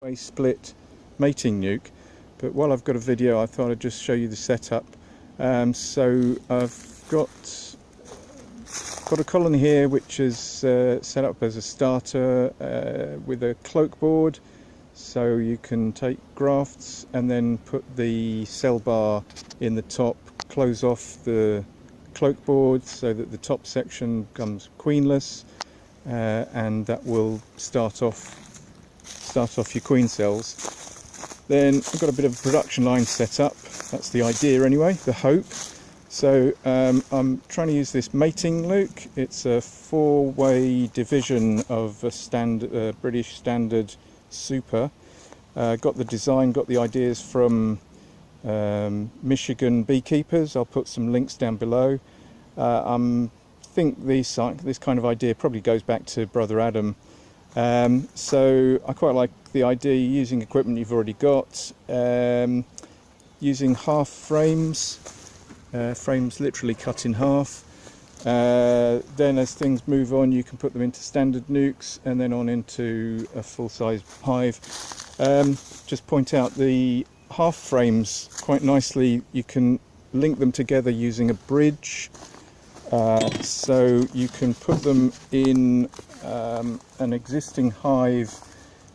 two-way split mating nuke, but while I've got a video I thought I'd just show you the setup. So I've got a colony here which is set up as a starter with a cloak board, so you can take grafts and then put the cell bar in the top, close off the cloak board so that the top section becomes queenless, and that will start off your queen cells. Then I've got a bit of a production line set up. That's the idea anyway, the hope. So I'm trying to use this mating nuke. It's a 4-way division of a British standard super. Got the design, got the ideas from Michigan beekeepers. I'll put some links down below. I think this kind of idea probably goes back to Brother Adam. So I quite like the idea using equipment you've already got, using half frames, frames literally cut in half. Then as things move on you can put them into standard nukes and then on into a full-size hive. Just point out the half frames quite nicely, you can link them together using a bridge. So you can put them in an existing hive,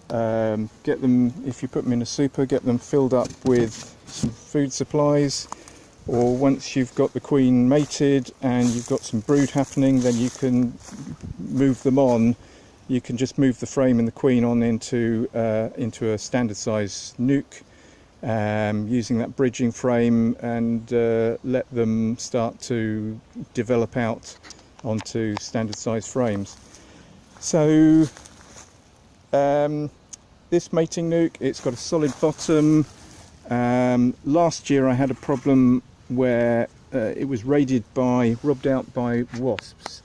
get them, if you put them in a super, get them filled up with some food supplies, or once you've got the queen mated and you've got some brood happening, then you can move them on. You can just move the frame and the queen on into a standard size nuke, using that bridging frame, and let them start to develop out onto standard size frames. So this mating nuke, it's got a solid bottom. Last year I had a problem where it was robbed out by wasps.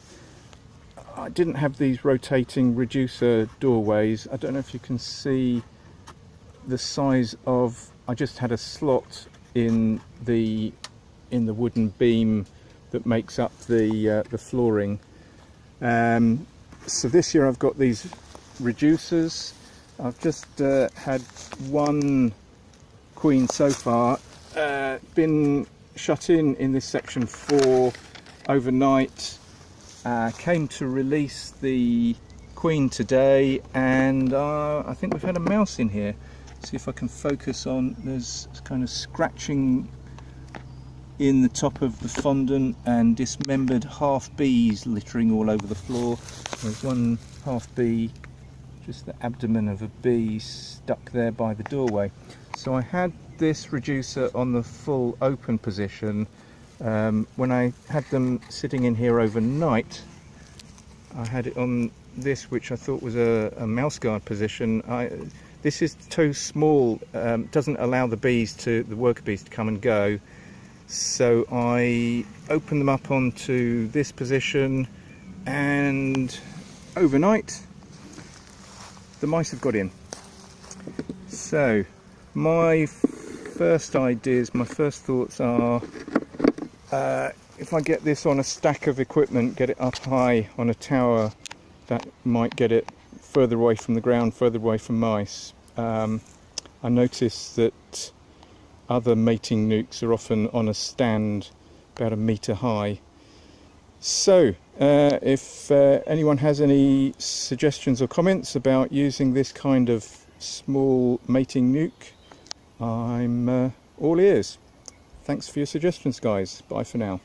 I didn't have these rotating reducer doorways. I don't know if you can see the size of, I just had a slot in the wooden beam that makes up the flooring. So this year I've got these reducers. I've just had one queen so far, been shut in this section 4 overnight. Came to release the queen today, and I think we've had a mouse in here. See if I can focus on, there's kind of scratching in the top of the fondant and dismembered half bees littering all over the floor. There's one half bee, just the abdomen of a bee stuck there by the doorway. So I had this reducer on the full open position. When I had them sitting in here overnight, I had it on this, which I thought was a mouse guard position. This is too small, doesn't allow the worker bees to come and go. So I opened them up onto this position, and overnight the mice have got in. So my first ideas, my first thoughts are, if I get this on a stack of equipment, get it up high on a tower, that might get it further away from the ground, further away from mice. I noticed that other mating nukes are often on a stand about 1 metre high. So if anyone has any suggestions or comments about using this kind of small mating nuke, I'm all ears. Thanks for your suggestions, guys. Bye for now.